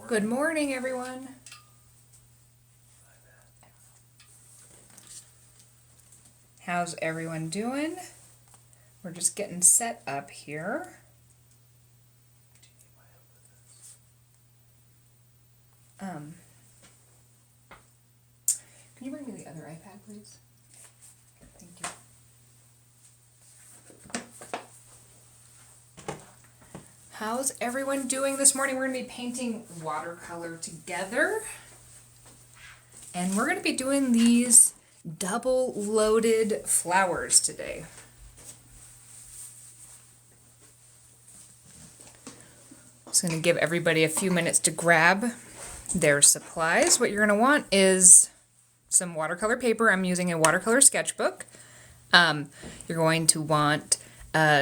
Good morning, everyone. How's everyone doing? We're just getting set up here. Can you bring me the other iPad, please? Thank you. How's everyone doing this morning? We're going to be painting watercolor together. And we're going to be doing these double loaded flowers today. Just going to give everybody a few minutes to grab their supplies. What you're going to want is some watercolor paper. I'm using a watercolor sketchbook. You're going to want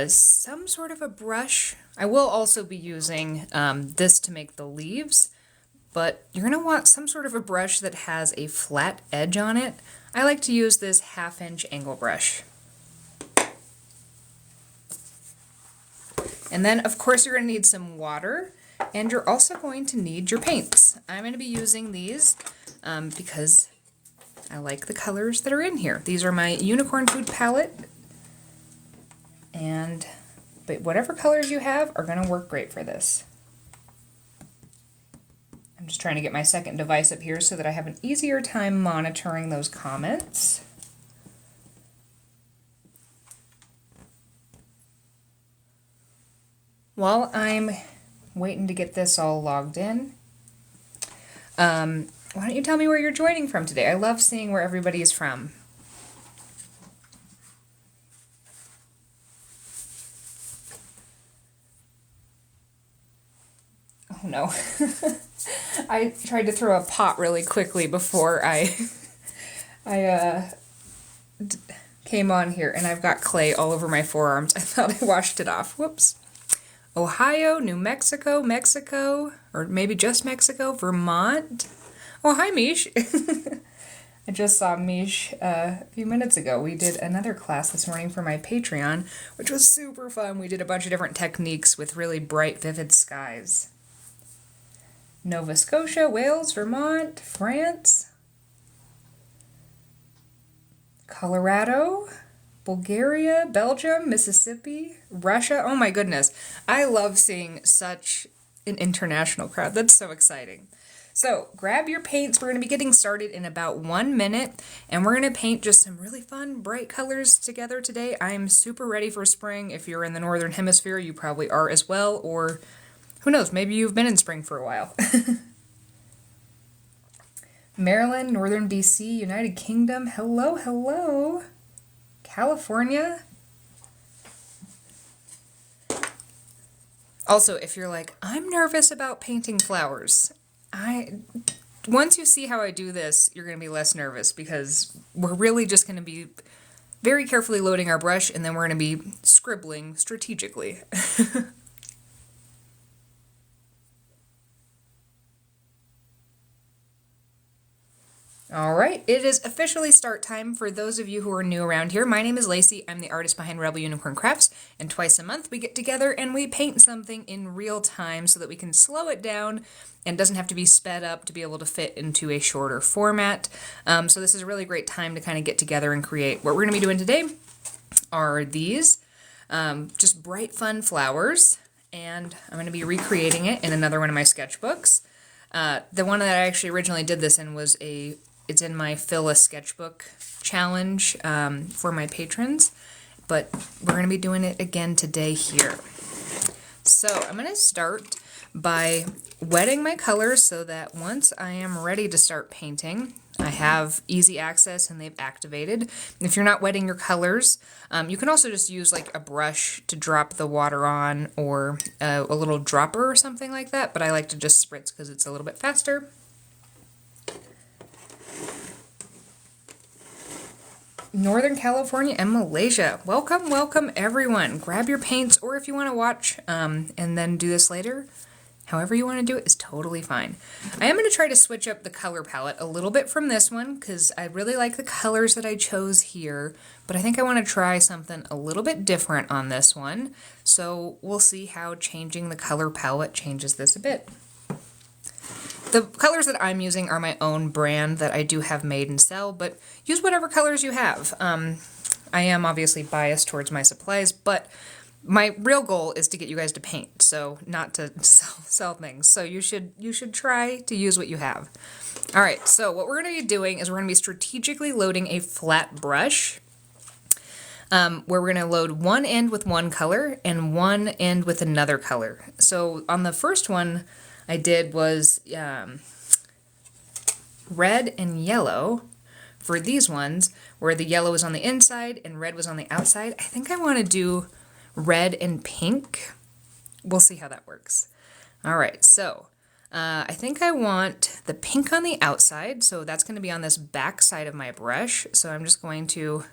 some sort of a brush. I will also be using this to make the leaves, but you're going to want some sort of a brush that has a flat edge on it. I like to use this 1/2" angle brush. And then, of course, you're going to need some water, and you're also going to need your paints. I'm going to be using these because I like the colors that are in here. These are my Unicorn Food palette, but whatever colors you have are going to work great for this. I'm just trying to get my second device up here so that I have an easier time monitoring those comments. While I'm waiting to get this all logged in, why don't you tell me where you're joining from today? I love seeing where everybody is from. Oh no. I tried to throw a pot really quickly before I came on here, and I've got clay all over my forearms. I thought I washed it off. Whoops. Ohio, New Mexico, Mexico, or maybe just Mexico, Vermont. Oh, hi, Mish. I just saw Mish a few minutes ago. We did another class this morning for my Patreon, which was super fun. We did a bunch of different techniques with really bright, vivid skies. Nova Scotia, Wales, Vermont, France, Colorado, Bulgaria, Belgium, Mississippi, Russia. Oh my goodness. I love seeing such an international crowd. That's so exciting. So grab your paints. We're going to be getting started in about 1 minute, and we're going to paint just some really fun, bright colors together today. I'm super ready for spring. If you're in the Northern Hemisphere, you probably are as well, or who knows, maybe you've been in spring for a while. Maryland, Northern BC, United Kingdom. Hello, hello. California. Also, if you're like, I'm nervous about painting flowers, once you see how I do this, you're going to be less nervous, because we're really just going to be very carefully loading our brush, and then we're going to be scribbling strategically. All right, it is officially start time for those of you who are new around here. My name is Lacey. I'm the artist behind Rebel Unicorn Crafts, and twice a month we get together and we paint something in real time so that we can slow it down and doesn't have to be sped up to be able to fit into a shorter format. So this is a really great time to kind of get together and create. What we're going to be doing today are these just bright, fun flowers, and I'm going to be recreating it in another one of my sketchbooks. The one that I actually originally did this in was it's in my Fill a Sketchbook challenge for my patrons, but we're going to be doing it again today here. So I'm going to start by wetting my colors so that once I am ready to start painting, I have easy access and they've activated. If you're not wetting your colors, you can also just use like a brush to drop the water on, or a little dropper or something like that, but I like to just spritz because it's a little bit faster. Northern California and Malaysia. Welcome, welcome everyone. Grab your paints, or if you want to watch and then do this later, however you want to do it is totally fine. I am going to try to switch up the color palette a little bit from this one because I really like the colors that I chose here, but I think I want to try something a little bit different on this one. So we'll see how changing the color palette changes this a bit. The colors that I'm using are my own brand that I do have made and sell, but use whatever colors you have. I am obviously biased towards my supplies, but my real goal is to get you guys to paint, so not to sell things. So you should try to use what you have. All right, so what we're going to be doing is we're going to be strategically loading a flat brush, where we're going to load one end with one color and one end with another color. So on the first one I did was red and yellow. For these ones, where the yellow was on the inside and red was on the outside, I think I want to do red and pink. We'll see how that works. All right, so I think I want the pink on the outside, so that's going to be on this back side of my brush. So I'm just going to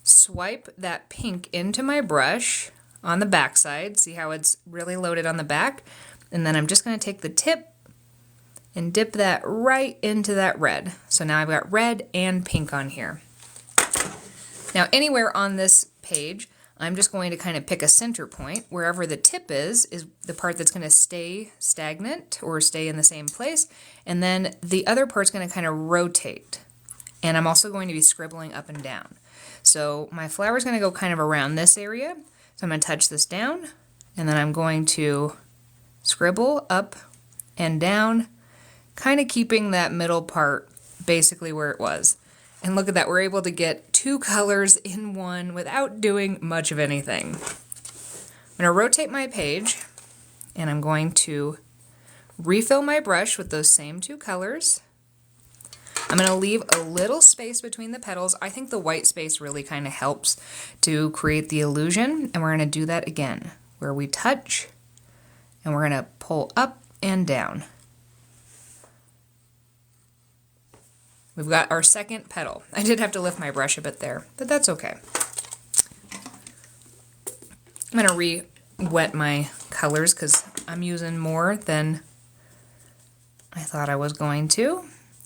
swipe that pink into my brush on the back side. See how it's really loaded on the back? And then I'm just going to take the tip and dip that right into that red. So now I've got red and pink on here. Now anywhere on this page, I'm just going to kind of pick a center point. Wherever the tip is the part that's going to stay stagnant or stay in the same place. And then the other part's going to kind of rotate. And I'm also going to be scribbling up and down. So my flower is going to go kind of around this area. So I'm going to touch this down, and then I'm going to scribble up and down, kind of keeping that middle part basically where it was. And look at that, we're able to get two colors in one without doing much of anything. I'm going to rotate my page, and I'm going to refill my brush with those same two colors. I'm going to leave a little space between the petals. I think the white space really kind of helps to create the illusion, and we're going to do that again, where we touch, and we're going to pull up and down. We've got our second petal. I did have to lift my brush a bit there, but that's okay. I'm going to re-wet my colors because I'm using more than I thought I was going to.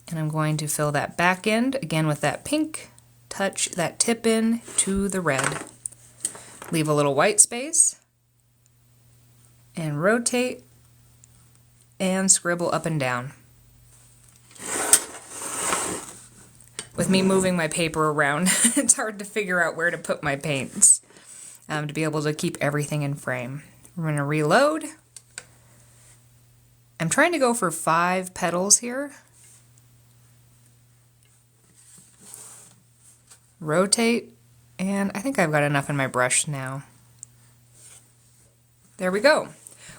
And I'm going to fill that back end again with that pink, touch that tip in to the red. Leave a little white space, and rotate and scribble up and down. With me moving my paper around, it's hard to figure out where to put my paints to be able to keep everything in frame. We're going to reload. I'm trying to go for 5 petals here. Rotate, and I think I've got enough in my brush now. There we go.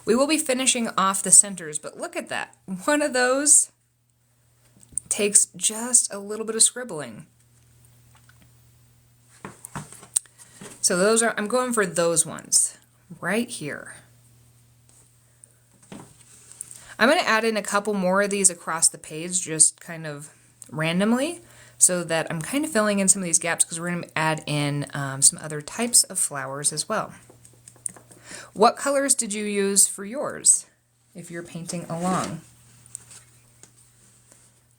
We will be finishing off the centers, but look at that. One of those takes just a little bit of scribbling. So those are, I'm going for those ones right here. I'm going to add in a couple more of these across the page, just kind of randomly, so that I'm kind of filling in some of these gaps because we're going to add in some other types of flowers as well. What colors did you use for yours if you're painting along?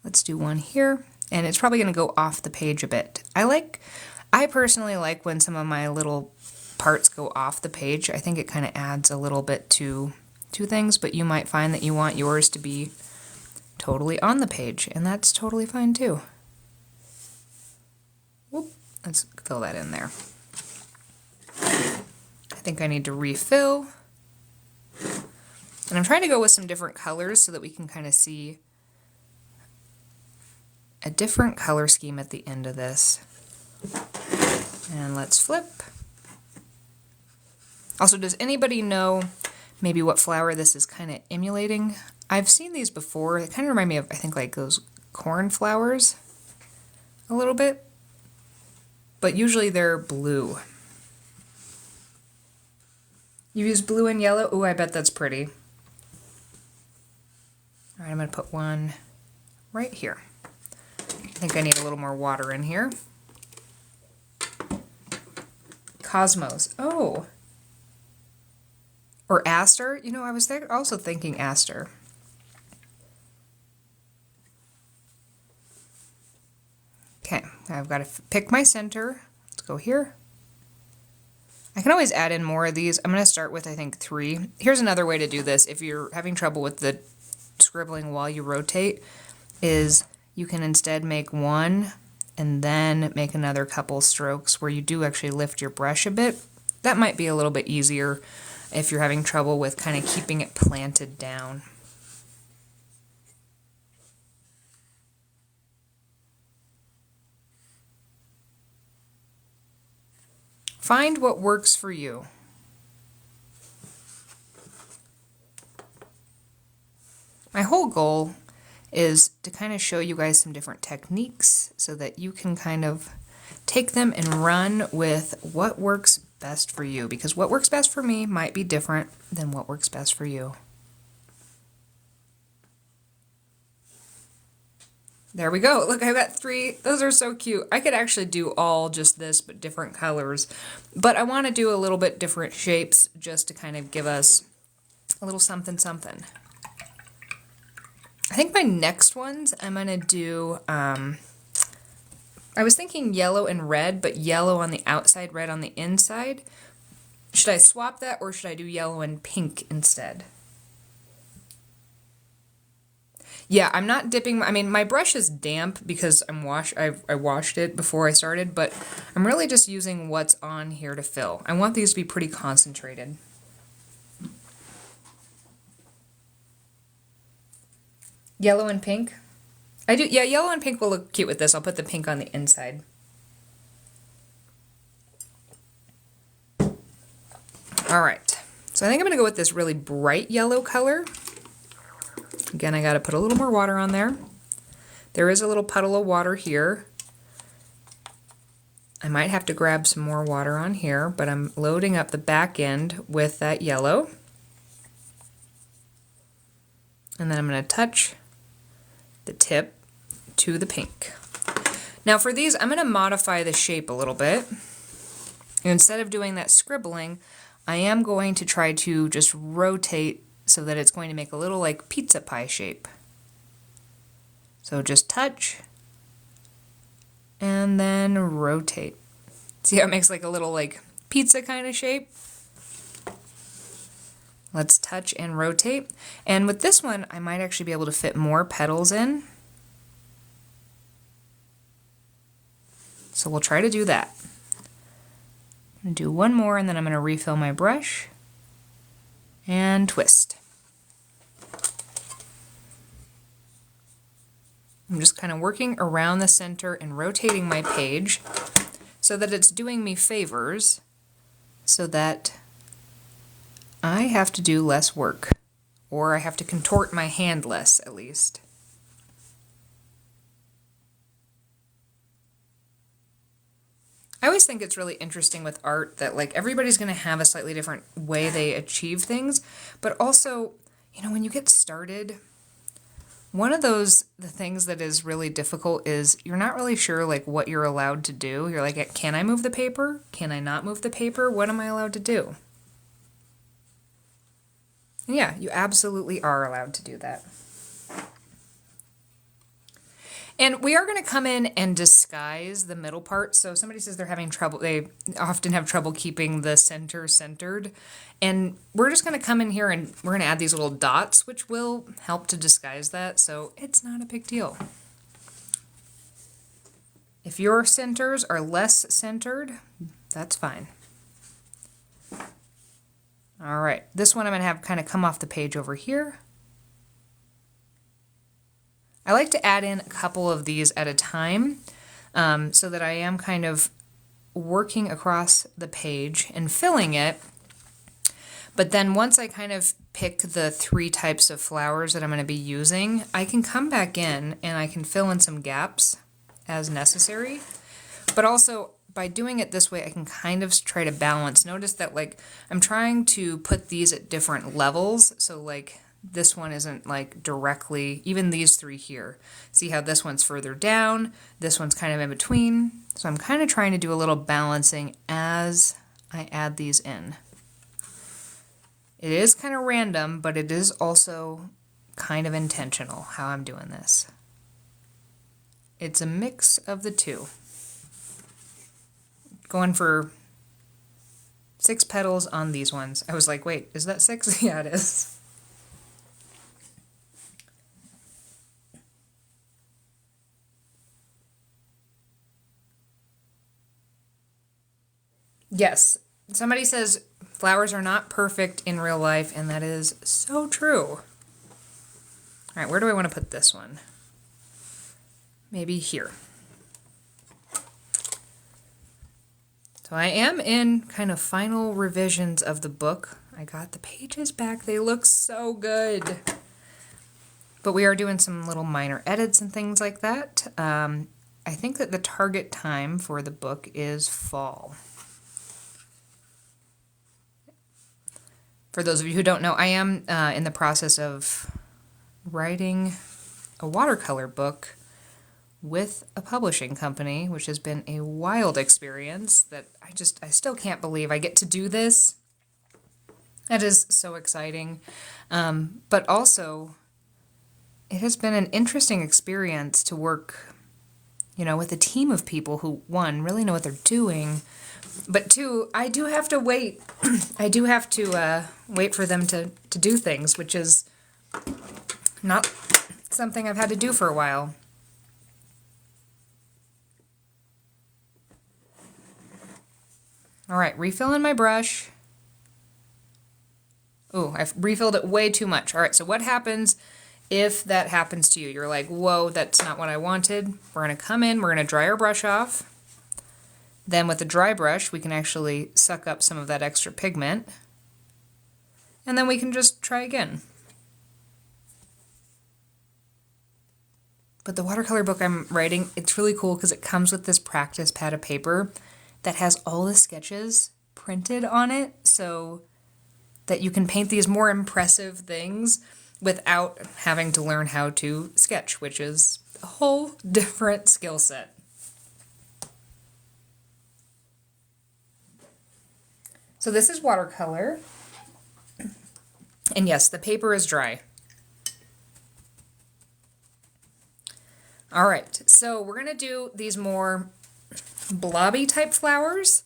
Let's do one here, and it's probably going to go off the page a bit. I personally like when some of my little parts go off the page. I think it kind of adds a little bit to things, but you might find that you want yours to be totally on the page, and that's totally fine too. Whoop, let's fill that in there. I think I need to refill. And I'm trying to go with some different colors so that we can kind of see a different color scheme at the end of this. And let's flip. Also, does anybody know maybe what flower this is kind of emulating? I've seen these before. They kind of remind me of, I think, like those corn flowers a little bit. But usually they're blue. You use blue and yellow? Ooh, I bet that's pretty. All right, I'm going to put one right here. I think I need a little more water in here. Cosmos. Oh. Or aster. You know, I was also thinking aster. Okay, I've got to pick my center. Let's go here. I can always add in more of these. I'm going to start with, I think, 3. Here's another way to do this if you're having trouble with the scribbling while you rotate is you can instead make one and then make another couple strokes where you do actually lift your brush a bit. That might be a little bit easier if you're having trouble with kind of keeping it planted down. Find what works for you. My whole goal is to kind of show you guys some different techniques so that you can kind of take them and run with what works best for you, because what works best for me might be different than what works best for you. There we go. Look, I've got 3. Those are so cute. I could actually do all just this, but different colors. But I want to do a little bit different shapes just to kind of give us a little something something. I think my next ones I'm going to do, I was thinking yellow and red, but yellow on the outside, red on the inside. Should I swap that, or should I do yellow and pink instead? Yeah, I'm not dipping. I mean, my brush is damp because I washed it before I started, but I'm really just using what's on here to fill. I want these to be pretty concentrated. Yellow and pink? Yeah, yellow and pink will look cute with this. I'll put the pink on the inside. All right, so I think I'm gonna go with this really bright yellow color. Again, I gotta put a little more water on there. There is a little puddle of water here. I might have to grab some more water on here, but I'm loading up the back end with that yellow. And then I'm gonna touch the tip to the pink. Now for these, I'm gonna modify the shape a little bit. Instead of doing that scribbling, I am going to try to just rotate so that it's going to make a little like pizza pie shape. So just touch and then rotate. See how it makes like a little like pizza kind of shape? Let's touch and rotate. And with this one, I might actually be able to fit more petals in. So we'll try to do that. I'm going to do one more and then I'm going to refill my brush and twist. I'm just kind of working around the center and rotating my page so that it's doing me favors so that I have to do less work, or I have to contort my hand less at least. I always think it's really interesting with art that like everybody's going to have a slightly different way they achieve things, but also, you know, when you get started, one of the things that is really difficult is you're not really sure like what you're allowed to do. You're like, can I move the paper? Can I not move the paper? What am I allowed to do? And yeah, you absolutely are allowed to do that. And we are going to come in and disguise the middle part. So somebody says they're having trouble, they often have trouble keeping the center centered. And we're just going to come in here and we're going to add these little dots, which will help to disguise that. So it's not a big deal. If your centers are less centered, that's fine. All right, this one I'm going to have kind of come off the page over here. I like to add in a couple of these at a time so that I am kind of working across the page and filling it. But then once I kind of pick the 3 types of flowers that I'm going to be using, I can come back in and I can fill in some gaps as necessary. But also, by doing it this way, I can kind of try to balance. Notice that like I'm trying to put these at different levels. So like this one isn't like directly, even these 3 here. See how this one's further down, this one's kind of in between. So I'm kind of trying to do a little balancing as I add these in. It is kind of random, but it is also kind of intentional how I'm doing this. It's a mix of the two. Going for 6 petals on these ones. I was like, wait, is that 6? Yeah, it is. Yes, somebody says flowers are not perfect in real life, and that is so true. All right, where do I want to put this one? Maybe here. So I am in kind of final revisions of the book. I got the pages back. They look so good. But we are doing some little minor edits and things like that. I think that the target time for the book is fall. For those of you who don't know, I am in the process of writing a watercolor book with a publishing company, which has been a wild experience that I still can't believe I get to do this. That is so exciting. But also, it has been an interesting experience to work, with a team of people who, one, really know what they're doing, but two, I do have to wait. I do have to wait for them to do things, which is not something I've had to do for a while. All right, refilling my brush. Oh, I've refilled it way too much. All right, so what happens if that happens to you? You're like, whoa, that's not what I wanted. We're going to come in, we're going to dry our brush off. Then with the dry brush, we can actually suck up some of that extra pigment. And then we can just try again. But the watercolor book I'm writing, it's really cool because it comes with this practice pad of paper that has all the sketches printed on it so that you can paint these more impressive things without having to learn how to sketch, which is a whole different skill set. So this is watercolor. And yes, the paper is dry. All right, so we're going to do these more blobby type flowers.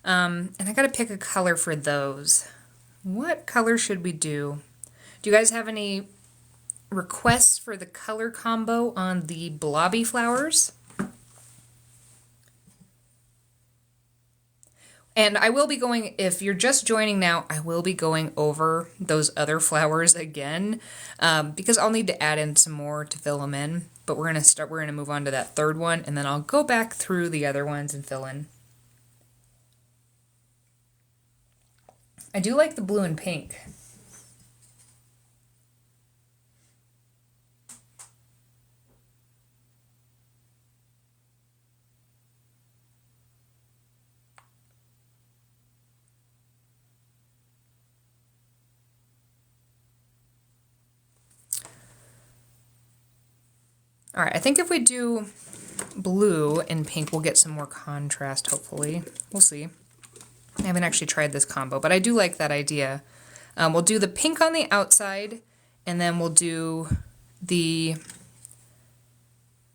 And I got to pick a color for those. What color should we do? Do you guys have any requests for the color combo on the blobby flowers? And I will be going, if you're just joining now, I will be going over those other flowers again, because I'll need to add in some more to fill them in. But we're going to move on to that third one, and then I'll go back through the other ones and fill in. I do like the blue and pink. All right, I think if we do blue and pink, we'll get some more contrast, hopefully. We'll see. I haven't actually tried this combo, but I do like that idea. We'll do the pink on the outside, and then we'll do the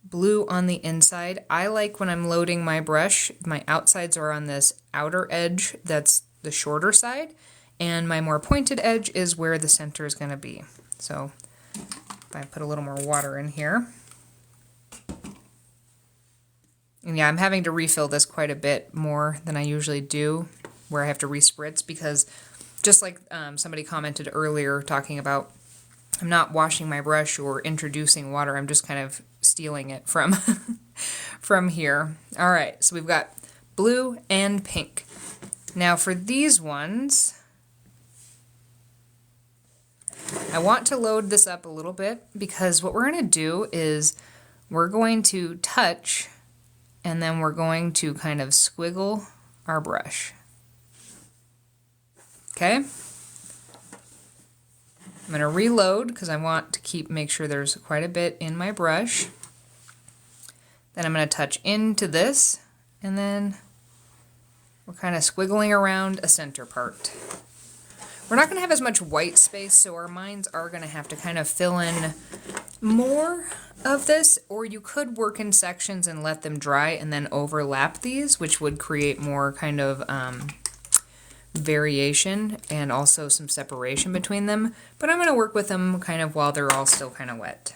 blue on the inside. I like when I'm loading my brush, my outsides are on this outer edge that's the shorter side, and my more pointed edge is where the center is going to be. So if I put a little more water in here. And yeah, I'm having to refill this quite a bit more than I usually do, where I have to respritz, because just like somebody commented earlier talking about I'm not washing my brush or introducing water, I'm just kind of stealing it from, from here. All right, so we've got blue and pink. Now for these ones, I want to load this up a little bit, because what we're going to do is we're going to touch, and then we're going to kind of squiggle our brush. Okay? I'm going to reload because I want to make sure there's quite a bit in my brush. Then I'm going to touch into this, and then we're kind of squiggling around a center part. We're not going to have as much white space, so our minds are going to have to kind of fill in more of this, or you could work in sections and let them dry and then overlap these, which would create more kind of variation and also some separation between them. But I'm going to work with them kind of while they're all still kind of wet.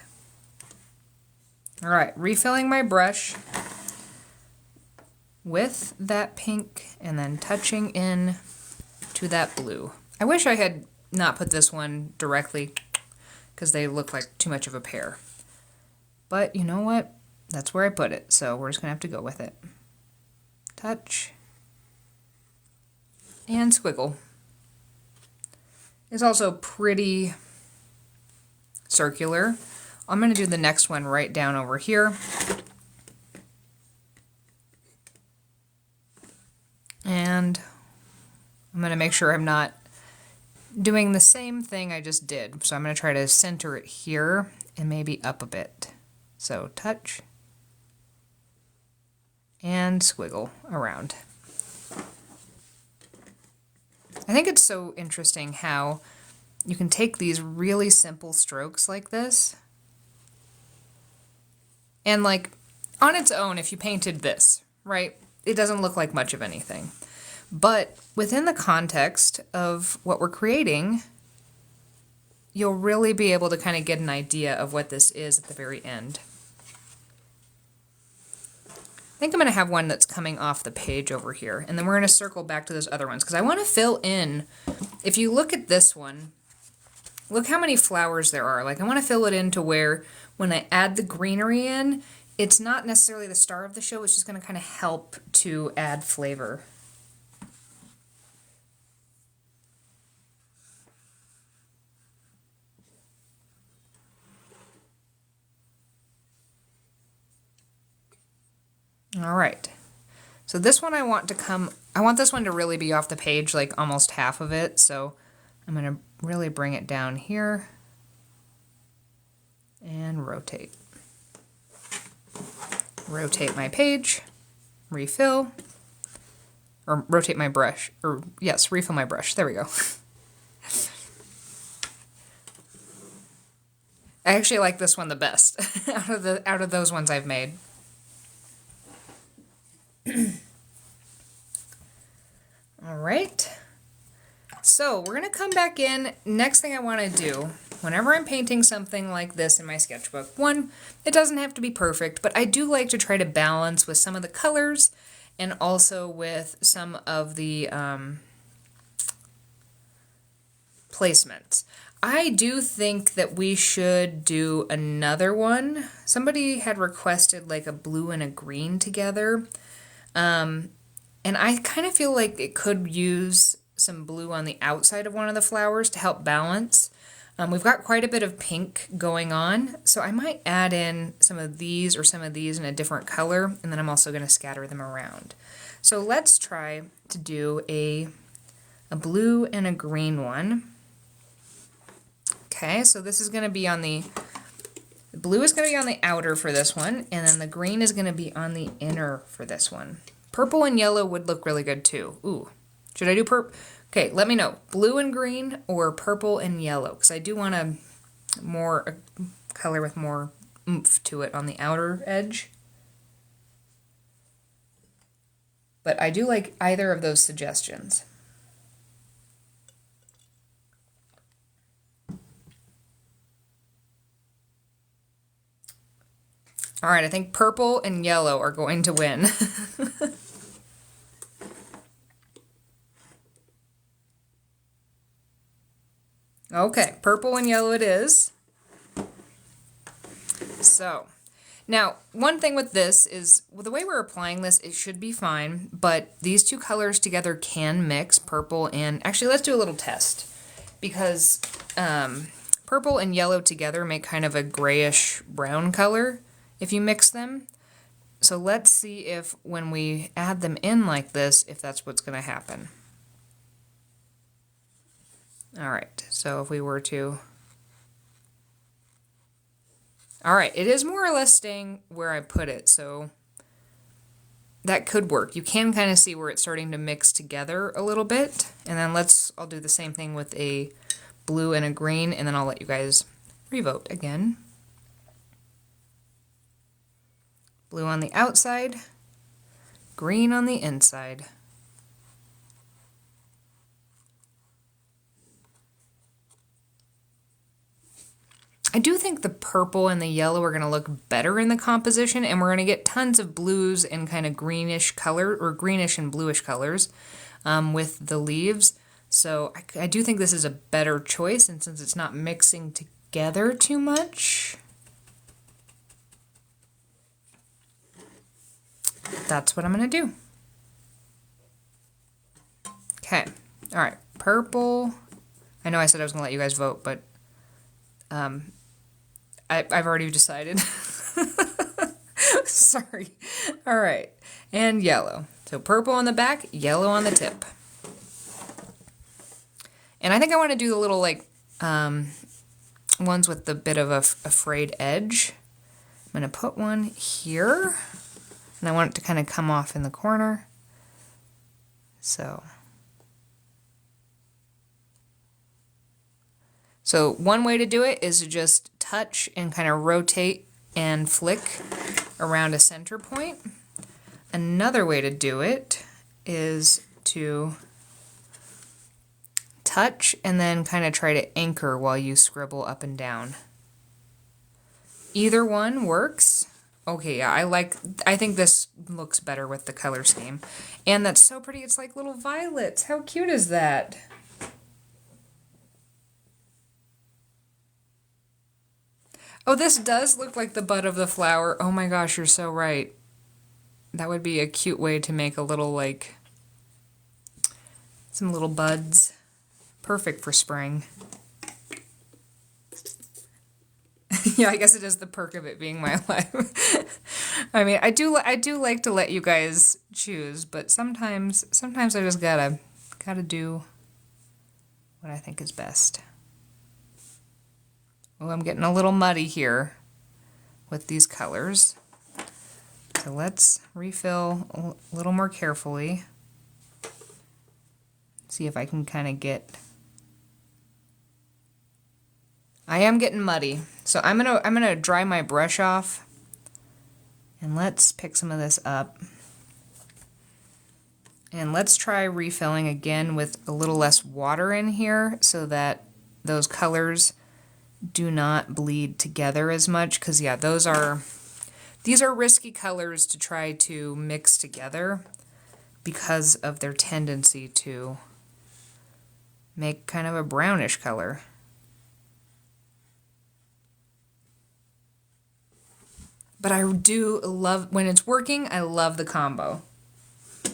All right, refilling my brush. with that pink and then touching in to that blue. I wish I had not put this one directly because they look like too much of a pair. But you know what? That's where I put it, so we're just going to have to go with it. Touch. And squiggle. It's also pretty circular. I'm going to do the next one right down over here. And I'm going to make sure I'm not doing the same thing I just did. So I'm going to try to center it here and maybe up a bit. So touch and squiggle around. I think it's so interesting how you can take these really simple strokes like this and like on its own, if you painted this, right, it doesn't look like much of anything. But within the context of what we're creating, you'll really be able to kind of get an idea of what this is at the very end. I think I'm going to have one that's coming off the page over here, and then we're going to circle back to those other ones, because I want to fill in, if you look at this one, look how many flowers there are. Like, I want to fill it in to where when I add the greenery in, it's not necessarily the star of the show, it's just going to kind of help to add flavor. All right. So this one I want this one to really be off the page, like almost half of it. So I'm going to really bring it down here and rotate. Rotate my page, refill, or rotate my brush, or yes, refill my brush. There we go. I actually like this one the best out of those ones I've made. All right, so we're going to come back in. Next thing I want to do, whenever I'm painting something like this in my sketchbook, one, it doesn't have to be perfect, but I do like to try to balance with some of the colors and also with some of the placements. I do think that we should do another one. Somebody had requested like a blue and a green together. And I kind of feel like it could use some blue on the outside of one of the flowers to help balance. We've got quite a bit of pink going on, so I might add in some of these or some of these in a different color, and then I'm also going to scatter them around. So let's try to do a blue and a green one. Okay, so this is going to be on the blue is going to be on the outer for this one, and then the green is going to be on the inner for this one. Purple and yellow would look really good too. Ooh, should I do purple? Okay, let me know. Blue and green or purple and yellow, because I do want a color with more oomph to it on the outer edge. But I do like either of those suggestions. All right, I think purple and yellow are going to win. Okay, purple and yellow it is. So, now, one thing with this is, the way we're applying this, it should be fine, but these two colors together can mix, purple and, actually let's do a little test, because purple and yellow together make kind of a grayish brown color if you mix them. So let's see if when we add them in like this, if that's what's going to happen. All right, so if we were to... All right, it is more or less staying where I put it, so that could work. You can kind of see where it's starting to mix together a little bit. And then I'll do the same thing with a blue and a green, and then I'll let you guys revote again. Blue on the outside, green on the inside. I do think the purple and the yellow are going to look better in the composition, and we're going to get tons of blues and kind of greenish color, or greenish and bluish colors with the leaves. So I do think this is a better choice, and since it's not mixing together too much, that's what I'm going to do. Okay, all right, purple. I know I said I was going to let you guys vote, but I've already decided. Sorry. All right, and yellow. So purple on the back, yellow on the tip. And I think I want to do the little, like, ones with the bit of a frayed edge. I'm going to put one here, and I want it to kind of come off in the corner. So one way to do it is to just touch and kind of rotate and flick around a center point. Another way to do it is to touch and then kind of try to anchor while you scribble up and down. Either one works. Okay, yeah, I think this looks better with the color scheme. And that's so pretty, it's like little violets. How cute is that? Oh, this does look like the bud of the flower. Oh my gosh, you're so right. That would be a cute way to make a little, like, some little buds. Perfect for spring. Yeah, I guess it is the perk of it being my life. I mean, I do like to let you guys choose, but sometimes I just gotta do what I think is best. Oh, I'm getting a little muddy here with these colors. So let's refill a little more carefully. See if I can kind of get... I am getting muddy. So I'm gonna dry my brush off, and let's pick some of this up. And let's try refilling again with a little less water in here so that those colors do not bleed together as much, because yeah, these are risky colors to try to mix together because of their tendency to make kind of a brownish color. But I do love, when it's working, I love the combo. I'm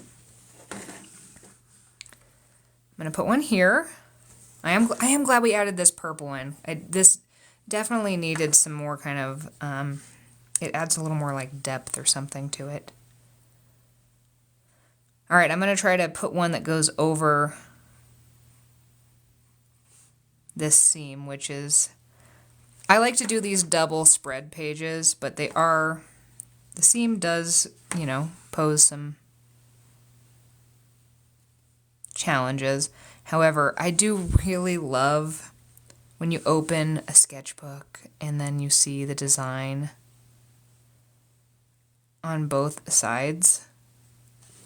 going to put one here. I am glad we added this purple in. This definitely needed some more kind of, it adds a little more like depth or something to it. All right, I'm going to try to put one that goes over this seam, which is, I like to do these double spread pages, but the seam does, you know, pose some challenges. However, I do really love when you open a sketchbook and then you see the design on both sides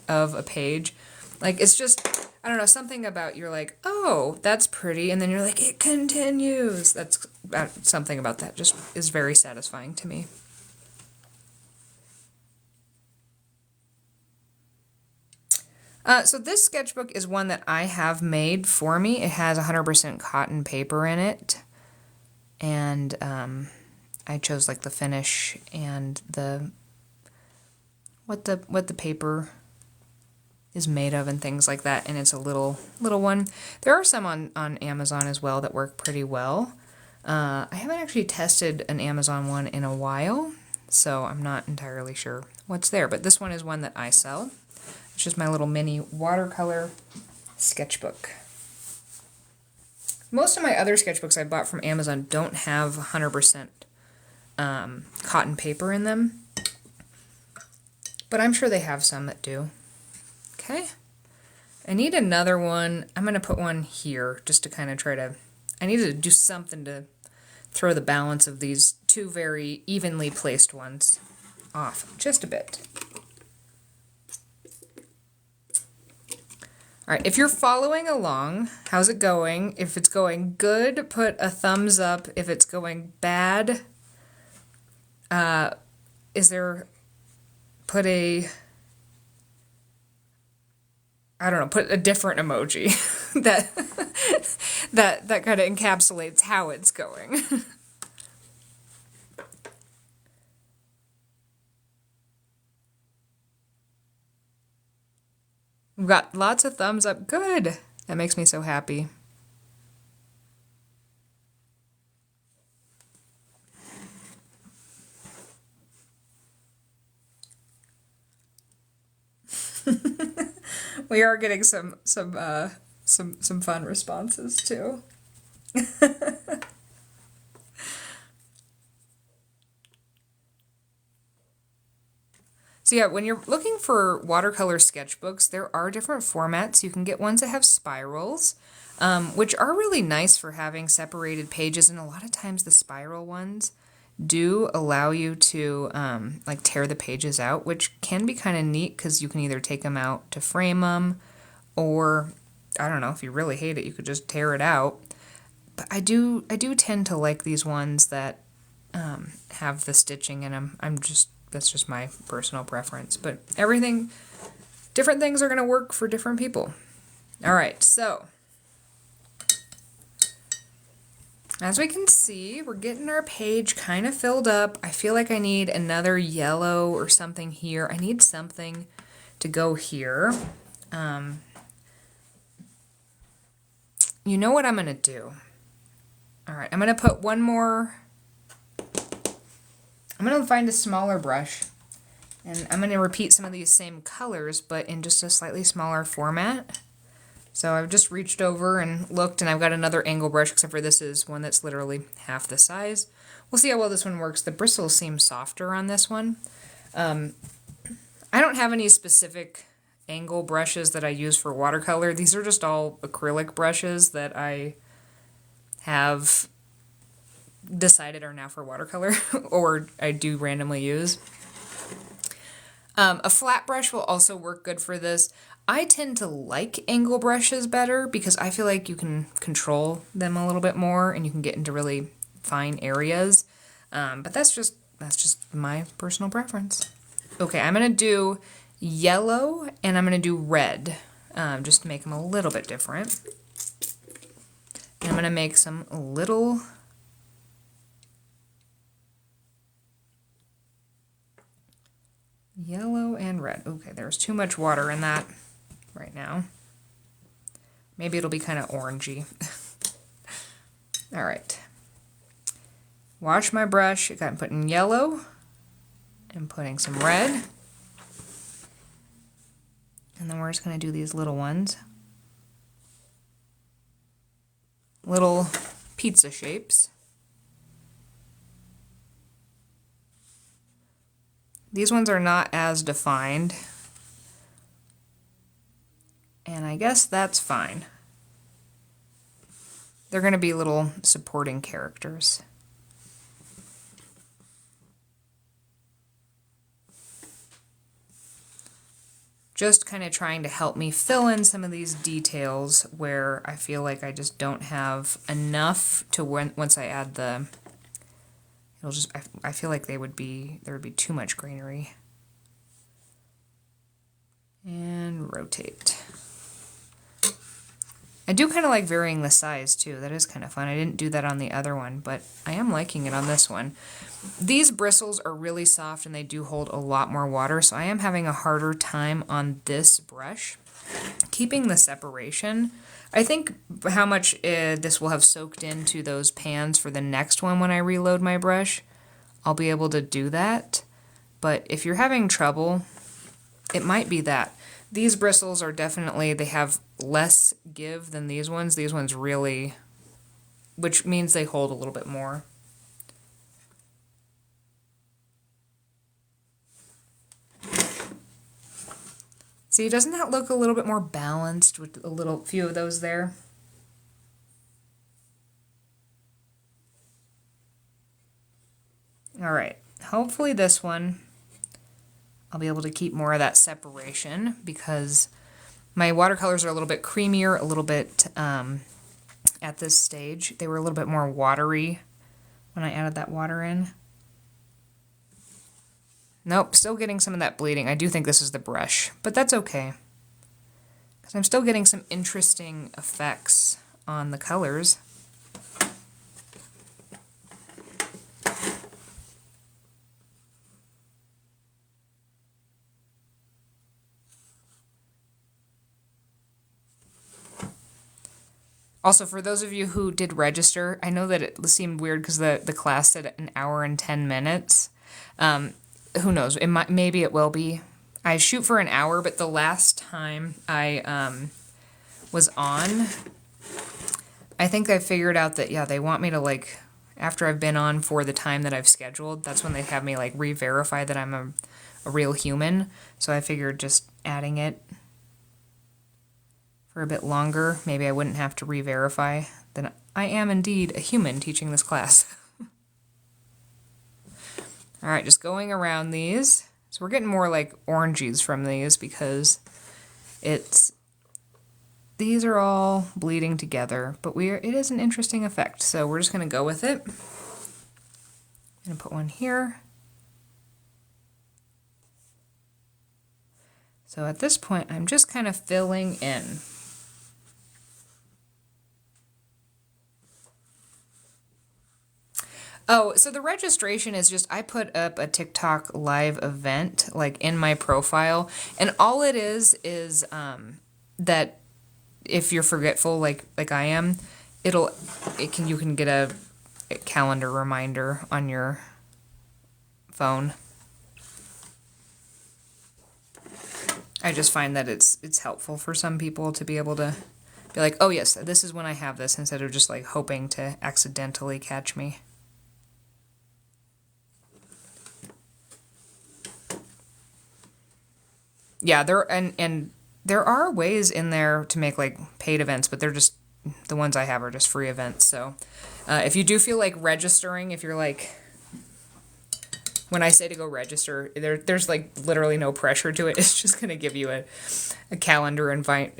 of a page. Like, it's just, I don't know, something about, you're like, oh, that's pretty, and then you're like, it continues. That's something about that just is very satisfying to me. So this sketchbook is one that I have made for me. It has 100% cotton paper in it, and I chose like the finish and the what the paper is made of and things like that, and it's a little one. There are some on Amazon as well that work pretty well. I haven't actually tested an Amazon one in a while, so I'm not entirely sure what's there, but this one is one that I sell. It's just my little mini watercolor sketchbook. Most of my other sketchbooks I bought from Amazon don't have 100% cotton paper in them, but I'm sure they have some that do. Okay, I need another one. I'm going to put one here just to kind of try to, I need to do something to throw the balance of these two very evenly placed ones off just a bit. All right, if you're following along, how's it going? If it's going good, put a thumbs up. If it's going bad, put a, I don't know, put a different emoji that that kind of encapsulates how it's going. We've got lots of thumbs up. Good. That makes me so happy. We are getting some fun responses too. So yeah, when you're looking for watercolor sketchbooks, there are different formats. You can get ones that have spirals, which are really nice for having separated pages, and a lot of times the spiral ones do allow you to like tear the pages out, which can be kind of neat because you can either take them out to frame them, or I don't know, if you really hate it, you could just tear it out. But I do tend to like these ones that have the stitching in them. That's just my personal preference. But different things are going to work for different people. All right, so as we can see, we're getting our page kind of filled up. I feel like I need another yellow or something here. I need something to go here. You know what I'm going to do? All right, I'm going to put one more. I'm going to find a smaller brush, and I'm going to repeat some of these same colors, but in just a slightly smaller format. So I've just reached over and looked, and I've got another angle brush, except for this is one that's literally half the size. We'll see how well this one works. The bristles seem softer on this one. I don't have any specific angle brushes that I use for watercolor. These are just all acrylic brushes that I have decided are now for watercolor, or I do randomly use. A flat brush will also work good for this. I tend to like angle brushes better because I feel like you can control them a little bit more and you can get into really fine areas. But that's just my personal preference. Okay, I'm gonna do yellow and I'm gonna do red, just to make them a little bit different. And I'm gonna make some little yellow and red. Okay, there's too much water in that right now. Maybe it'll be kind of orangey. All right. Wash my brush. I'm putting yellow and putting some red. And then we're just going to do these little ones. Little pizza shapes. These ones are not as defined, and I guess that's fine. They're going to be little supporting characters. Just kind of trying to help me fill in some of these details where I feel like I just don't have enough to once I add the... I feel like there would be too much greenery. And rotate. I do kind of like varying the size too. That is kind of fun. I didn't do that on the other one, but I am liking it on this one. These bristles are really soft and they do hold a lot more water, so I am having a harder time on this brush keeping the separation. I think how much this will have soaked into those pans for the next one when I reload my brush, I'll be able to do that. But if you're having trouble, it might be that. These bristles are definitely, they have less give than these ones. These ones really, which means they hold a little bit more. See, doesn't that look a little bit more balanced with a few of those there? All right, hopefully this one, I'll be able to keep more of that separation because My watercolors are a little bit creamier, a little bit at this stage. They were a little bit more watery when I added that water in. Nope, still getting some of that bleeding. I do think this is the brush, but that's okay. Because I'm still getting some interesting effects on the colors. Also, for those of you who did register, I know that it seemed weird because the class said an hour and 10 minutes. Who knows? Maybe it will be. I shoot for an hour, but the last time I was on, I think I figured out that, yeah, they want me to, like, after I've been on for the time that I've scheduled, that's when they have me, like, re-verify that I'm a real human. So I figured just adding it for a bit longer, maybe I wouldn't have to re-verify that I am indeed a human teaching this class. All right, just going around these. So we're getting more like oranges from these because these are all bleeding together, but it is an interesting effect. So we're just gonna go with it. I'm gonna put one here. So at this point, I'm just kind of filling in. Oh, so the registration is just, I put up a TikTok live event, like, in my profile, and all it is that if you're forgetful, like I am, you can get a calendar reminder on your phone. I just find that it's helpful for some people to be able to be like, oh yes, this is when I have this, instead of just like hoping to accidentally catch me. Yeah, there are ways in there to make like paid events, but they're just, the ones I have are just free events. So if you do feel like registering, if you're like, when I say to go register, there's like literally no pressure to it. It's just gonna give you a calendar invite.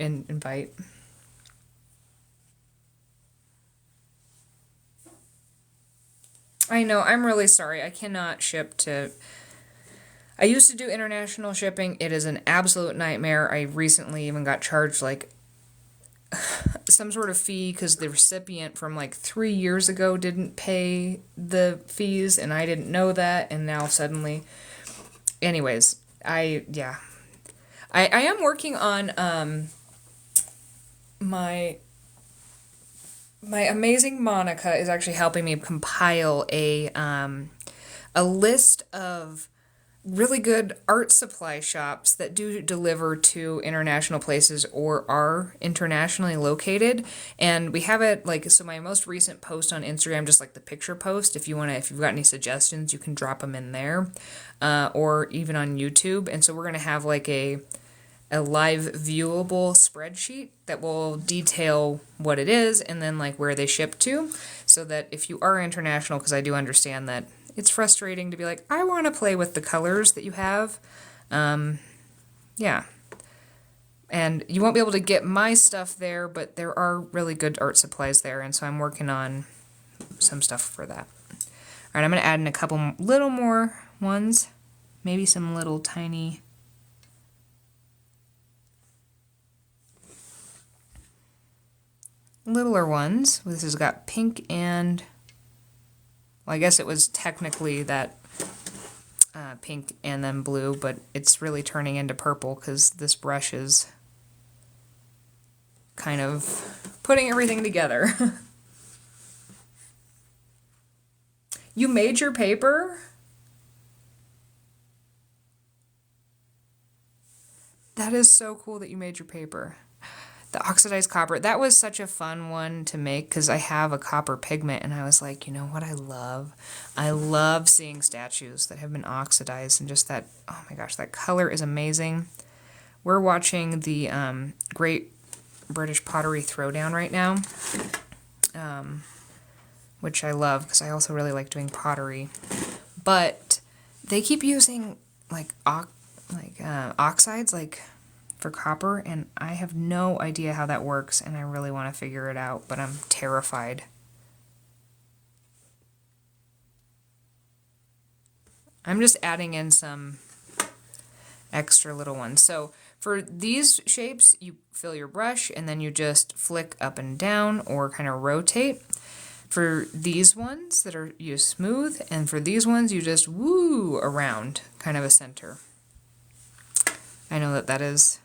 I know, I'm really sorry. I cannot ship to... I used to do international shipping. It is an absolute nightmare. I recently even got charged like some sort of fee because the recipient from like 3 years ago didn't pay the fees and I didn't know that, and now suddenly... Anyways, I am working on my amazing Monica is actually helping me compile a list of really good art supply shops that do deliver to international places or are internationally located. And we have it like, so my most recent post on Instagram, just like the picture post, if you've got any suggestions, you can drop them in there, or even on YouTube. And so we're going to have like a live viewable spreadsheet that will detail what it is and then like where they ship to, so that if you are international, because I do understand that it's frustrating to be like, I want to play with the colors that you have. Yeah. And you won't be able to get my stuff there, but there are really good art supplies there, and so I'm working on some stuff for that. All right, I'm going to add in a couple little more ones. Maybe some little tiny... littler ones. This has got pink and... well, I guess it was technically that pink and then blue, but it's really turning into purple because this brush is kind of putting everything together. You made your paper? That is so cool that you made your paper. The oxidized copper, that was such a fun one to make because I have a copper pigment, and I was like, you know what I love? I love seeing statues that have been oxidized, and just that, oh my gosh, that color is amazing. We're watching the Great British Pottery Throwdown right now, which I love because I also really like doing pottery. But they keep using like oxides, like for copper, and I have no idea how that works, and I really want to figure it out, but I'm terrified. I'm just adding in some extra little ones. So for these shapes, you fill your brush and then you just flick up and down or kind of rotate. For these ones that are you smooth, and for these ones you just woo around, kind of a center. I know that is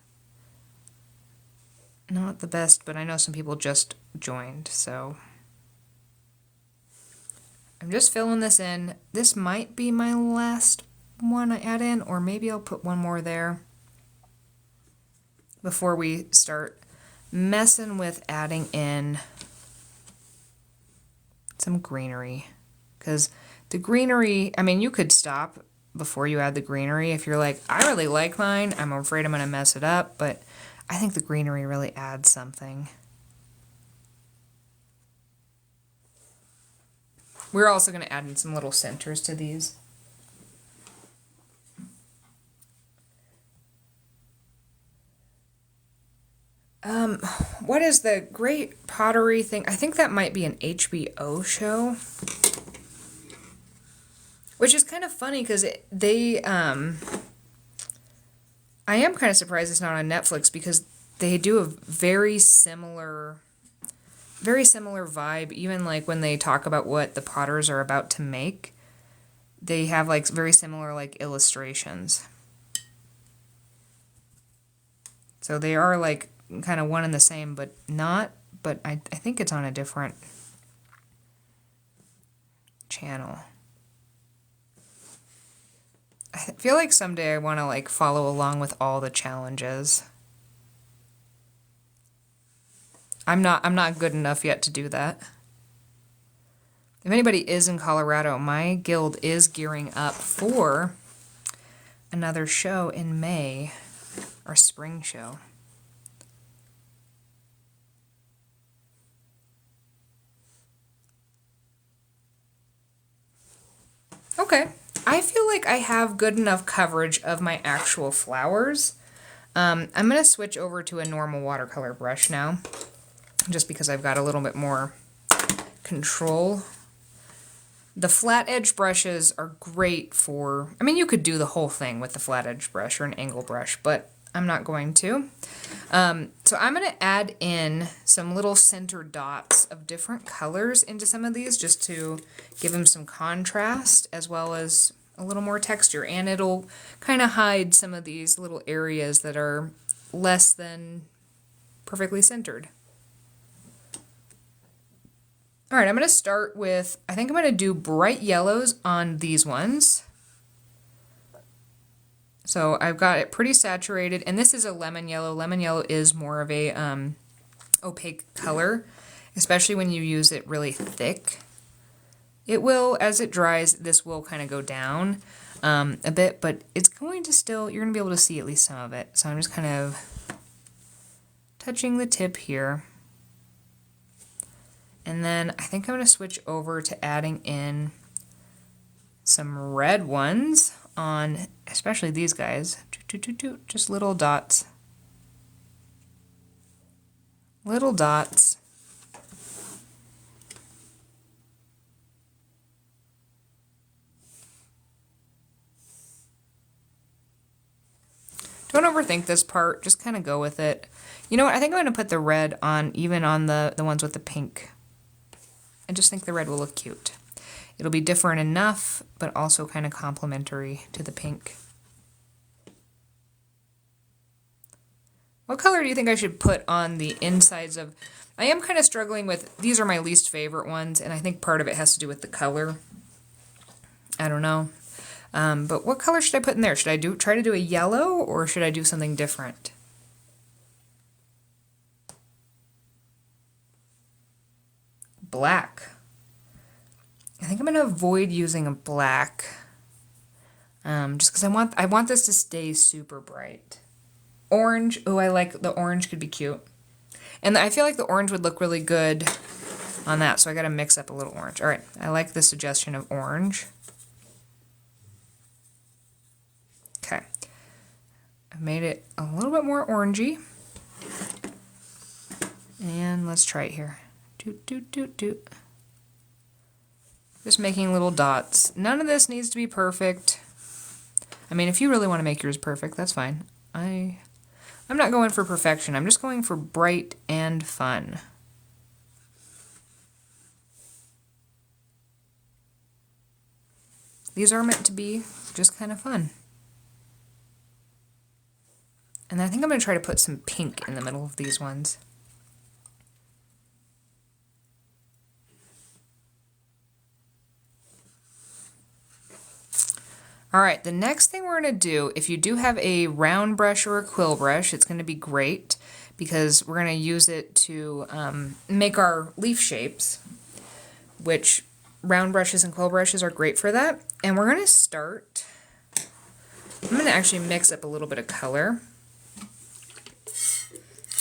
not the best, but I know some people just joined, so I'm just filling this in. This might be my last one I add in, or maybe I'll put one more there before we start messing with adding in some greenery. Because the greenery, I mean, you could stop before you add the greenery if you're like, I really like mine, I'm afraid I'm going to mess it up, but I think the greenery really adds something. We're also going to add in some little centers to these. What is the Great Pottery thing? I think that might be an HBO show. Which is kind of funny because I am kind of surprised it's not on Netflix because they do a very similar vibe. Even like when they talk about what the potters are about to make, they have like very similar like illustrations. So they are like kind of one and the same, but not. But I think it's on a different channel. I feel like someday I want to like follow along with all the challenges. I'm not good enough yet to do that. If anybody is in Colorado, my guild is gearing up for another show in May, our spring show. Okay. I feel like I have good enough coverage of my actual flowers. I'm going to switch over to a normal watercolor brush now, just because I've got a little bit more control. The flat edge brushes are great for, I mean, you could do the whole thing with the flat edge brush or an angle brush, but I'm not going to. So I'm going to add in some little center dots of different colors into some of these just to give them some contrast as well as a little more texture, and it'll kind of hide some of these little areas that are less than perfectly centered. All right, I'm going to start with, I think I'm going to do bright yellows on these ones. So I've got it pretty saturated, and this is a lemon yellow. Lemon yellow is more of a opaque color, especially when you use it really thick. It will, as it dries, this will kind of go down a bit, but it's going to still, you're going to be able to see at least some of it. So I'm just kind of touching the tip here. And then I think I'm going to switch over to adding in some red ones on, especially these guys. Just little dots. Little dots. Don't overthink this part, just kind of go with it. You know what, I think I'm going to put the red on, even on the ones with the pink. I just think the red will look cute. It'll be different enough, but also kind of complementary to the pink. What color do you think I should put on the insides of... I am kind of struggling with... These are my least favorite ones, and I think part of it has to do with the color. I don't know. But what color should I put in there? Should I try to do a yellow, or should I do something different? Black. I think I'm going to avoid using a black, just because I want this to stay super bright. Orange. Oh, I like the orange. Could be cute. And I feel like the orange would look really good on that, so I got to mix up a little orange. All right, I like the suggestion of orange. Okay. I've made it a little bit more orangey. And let's try it here. Doot, doot, doot, doot. Just making little dots. None of this needs to be perfect. I mean, if you really want to make yours perfect, that's fine. I'm not going for perfection. I'm just going for bright and fun. These are meant to be just kind of fun. And I think I'm going to try to put some pink in the middle of these ones. Alright, the next thing we're going to do, if you do have a round brush or a quill brush, it's going to be great because we're going to use it to make our leaf shapes, which round brushes and quill brushes are great for that. And we're going to start, I'm going to actually mix up a little bit of color.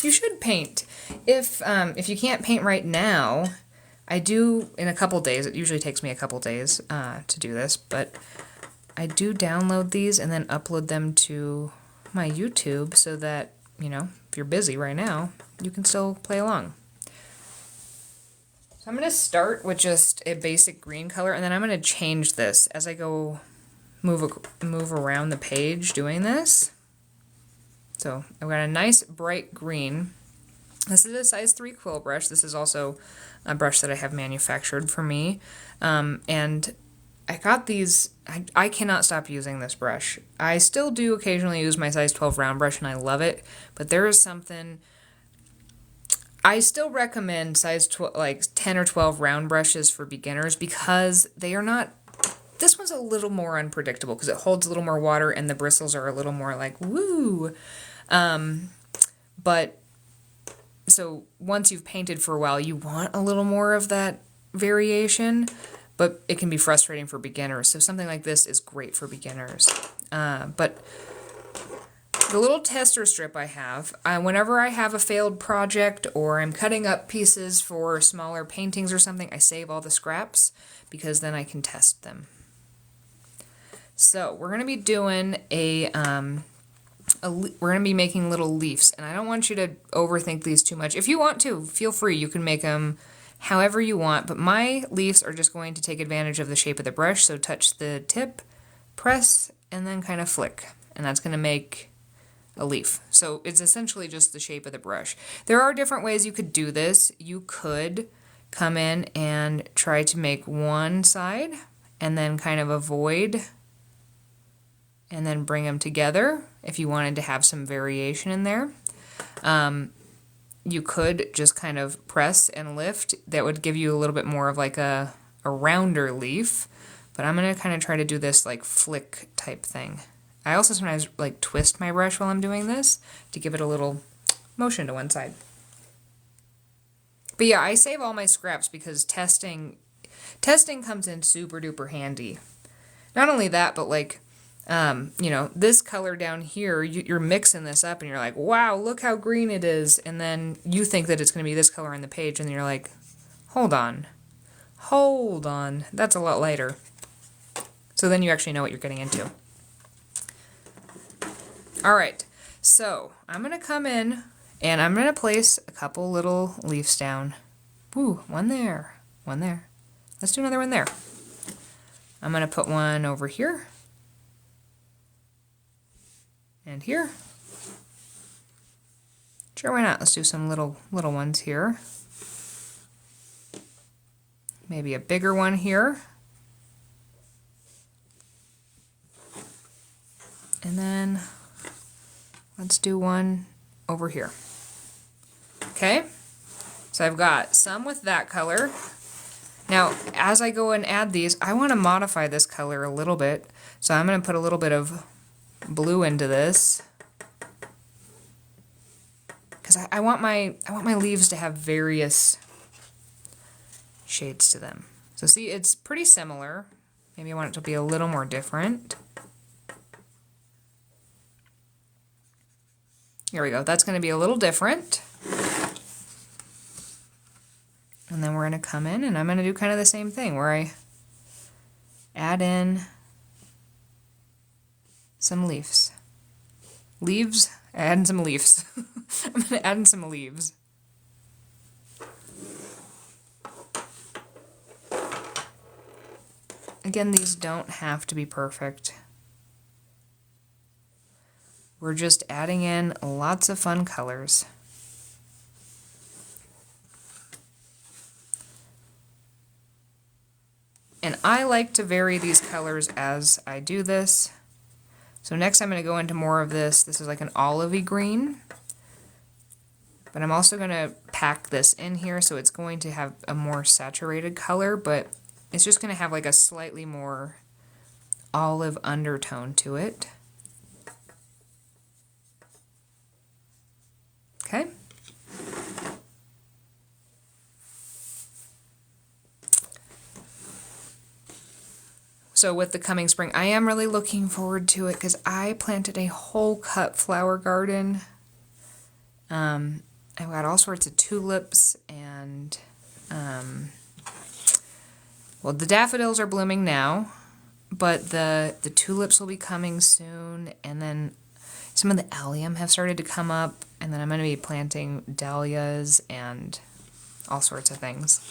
You should paint. If you can't paint right now, I do in a couple days. It usually takes me a couple days to do this, but I do download these and then upload them to my YouTube so that, you know, if you're busy right now, you can still play along. So I'm going to start with just a basic green color, and then I'm going to change this as I go move around the page doing this. So I've got a nice bright green. This is a size 3 quill brush. This is also a brush that I have manufactured for me. And I got these, I cannot stop using this brush. I still do occasionally use my size 12 round brush and I love it, but there is something, I still recommend size 12, like 10 or 12 round brushes for beginners because they are not, this one's a little more unpredictable because it holds a little more water and the bristles are a little more like, woo! But, so once you've painted for a while, you want a little more of that variation, but it can be frustrating for beginners. So something like this is great for beginners. But the little tester strip I have, whenever I have a failed project or I'm cutting up pieces for smaller paintings or something, I save all the scraps because then I can test them. So we're going to be doing we're going to be making little leaves, and I don't want you to overthink these too much. If you want to, feel free. You can make them however you want, but my leaves are just going to take advantage of the shape of the brush, so touch the tip, press, and then kind of flick, and that's going to make a leaf. So it's essentially just the shape of the brush. There are different ways you could do this. You could come in and try to make one side, and then kind of avoid, and then bring them together if you wanted to have some variation in there. You could just kind of press and lift. That would give you a little bit more of like a rounder leaf. But I'm going to kind of try to do this like flick type thing. I also sometimes like twist my brush while I'm doing this to give it a little motion to one side. But yeah, I save all my scraps because testing comes in super duper handy. Not only that, but like, you know, this color down here, you're mixing this up and you're like, wow, look how green it is. And then you think that it's going to be this color on the page and you're like, hold on, that's a lot lighter. So then you actually know what you're getting into. All right, so I'm going to come in and I'm going to place a couple little leaves down. Woo, one there. Let's do another one there. I'm going to put one over here. And here. Sure, why not? Let's do some little ones here. Maybe a bigger one here. And then let's do one over here. Okay? So I've got some with that color. Now, as I go and add these, I want to modify this color a little bit. So I'm going to put a little bit of blue into this because I want my leaves to have various shades to them. So see, it's pretty similar. Maybe I want it to be a little more different. Here we go. That's going to be a little different. And then we're going to come in and I'm going to do kind of the same thing where I add in some leaves. Leaves? Adding some leaves. I'm gonna add in some leaves. Again, these don't have to be perfect. We're just adding in lots of fun colors. And I like to vary these colors as I do this. So next I'm going to go into more of this. This is like an olivey green. But I'm also going to pack this in here so it's going to have a more saturated color, but it's just going to have like a slightly more olive undertone to it. Okay. So with the coming spring, I am really looking forward to it because I planted a whole cut flower garden. I've got all sorts of tulips and, well, the daffodils are blooming now, but the tulips will be coming soon, and then some of the allium have started to come up, and then I'm going to be planting dahlias and all sorts of things.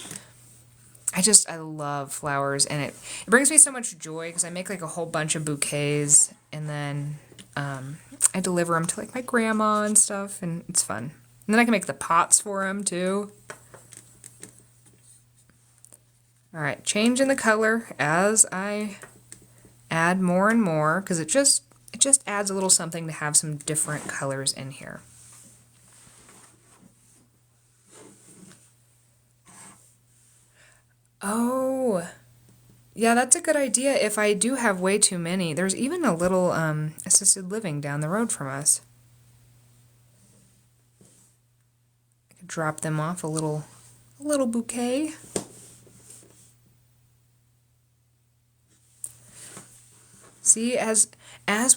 I love flowers, and it brings me so much joy because I make like a whole bunch of bouquets, and then I deliver them to like my grandma and stuff, and it's fun. And then I can make the pots for them too. Alright, changing the color as I add more and more, because it just adds a little something to have some different colors in here. Oh, yeah, that's a good idea. If I do have way too many, there's even a little assisted living down the road from us. I could drop them off a little bouquet. See, as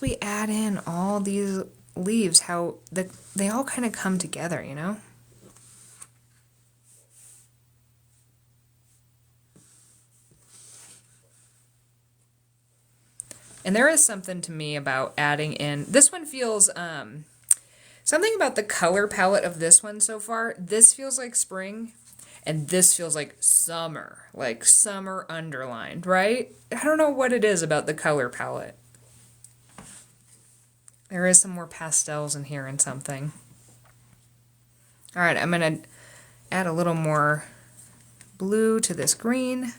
we add in all these leaves, how they all kind of come together, you know? And there is something to me about adding in, this one feels, something about the color palette of this one so far. This feels like spring, and this feels like summer underlined, right? I don't know what it is about the color palette. There is some more pastels in here and something. All right, I'm going to add a little more blue to this green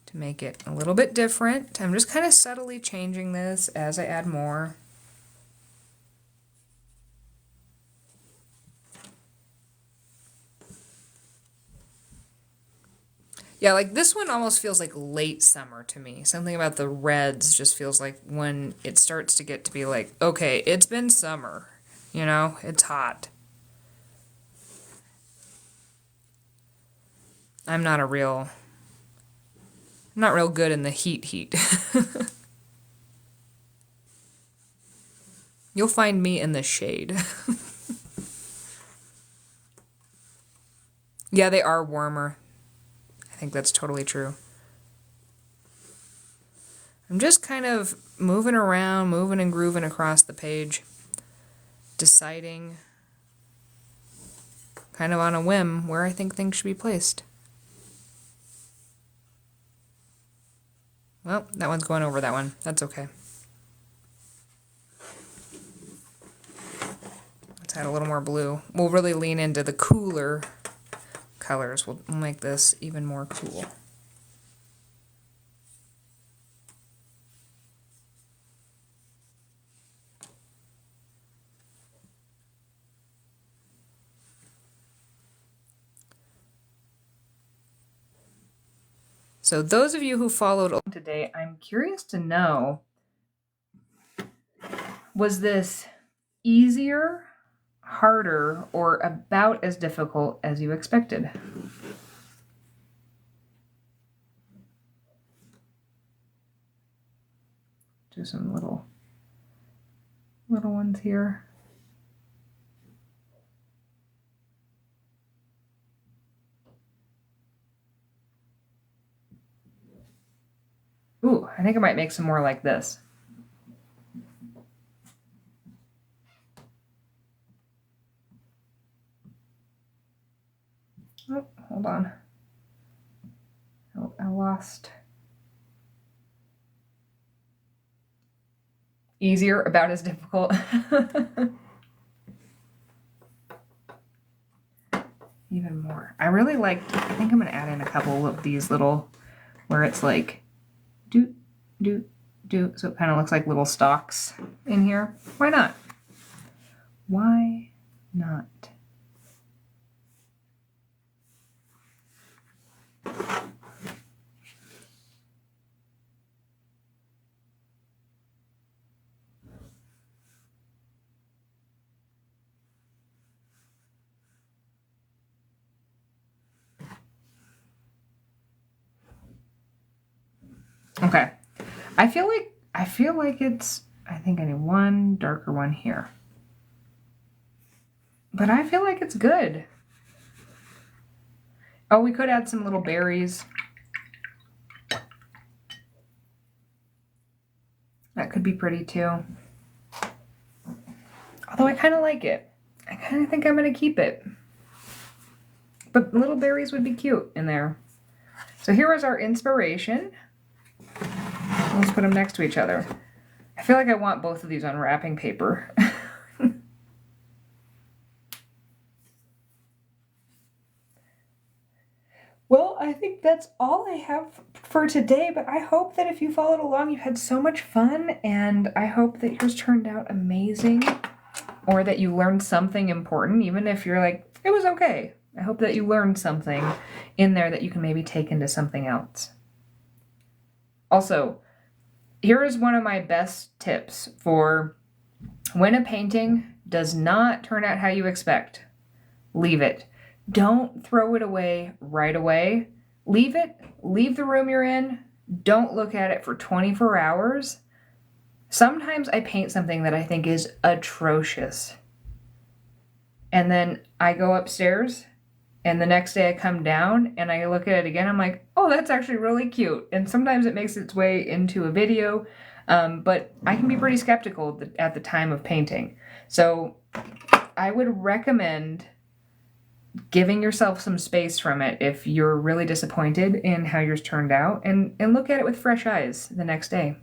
to make it a little bit different. I'm just kind of subtly changing this as I add more. Yeah, like this one almost feels like late summer to me. Something about the reds just feels like when it starts to get to be like, okay, it's been summer, you know, it's hot. I'm not real good in the heat. You'll find me in the shade. Yeah, they are warmer. I think that's totally true. I'm just kind of moving around, moving and grooving across the page, deciding kind of on a whim where I think things should be placed. Well, that one's going over that one. That's okay. Let's add a little more blue. We'll really lean into the cooler colors. We'll make this even more cool. So those of you who followed along today, I'm curious to know, was this easier, harder, or about as difficult as you expected? Do some little ones here. Ooh, I think I might make some more like this. Oh, hold on. Oh, I lost. Easier, about as difficult. Even more. I really liked, I think I'm going to add in a couple of these little, where it's like, doot, doot, doot. So it kind of looks like little stalks in here. Why not? Why not? Okay. I feel like it's, I think I need one darker one here. But I feel like it's good. Oh, we could add some little berries. That could be pretty too. Although I kind of like it. I kind of think I'm going to keep it. But little berries would be cute in there. So here was our inspiration. Let's put them next to each other. I feel like I want both of these on wrapping paper. Well, I think that's all I have for today, but I hope that if you followed along, you had so much fun, and I hope that yours turned out amazing, or that you learned something important, even if you're like, it was okay. I hope that you learned something in there that you can maybe take into something else. Also, here is one of my best tips for when a painting does not turn out how you expect. Leave it. Don't throw it away right away. Leave it. Leave the room you're in. Don't look at it for 24 hours. Sometimes I paint something that I think is atrocious. And then I go upstairs, and the next day I come down and I look at it again. I'm like, oh, that's actually really cute. And sometimes it makes its way into a video, but I can be pretty skeptical at the time of painting. So I would recommend giving yourself some space from it if you're really disappointed in how yours turned out, and look at it with fresh eyes the next day.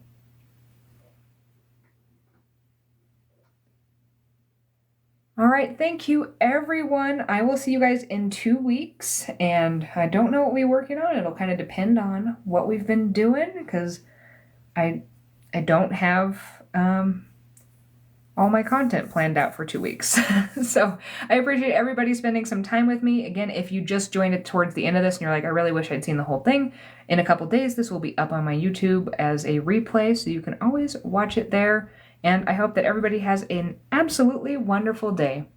All right, thank you everyone. I will see you guys in 2 weeks, and I don't know what we're working on. It'll kind of depend on what we've been doing, because I don't have all my content planned out for 2 weeks. So I appreciate everybody spending some time with me. Again, if you just joined it towards the end of this and you're like, I really wish I'd seen the whole thing, in a couple days this will be up on my YouTube as a replay, so you can always watch it there. And I hope that everybody has an absolutely wonderful day.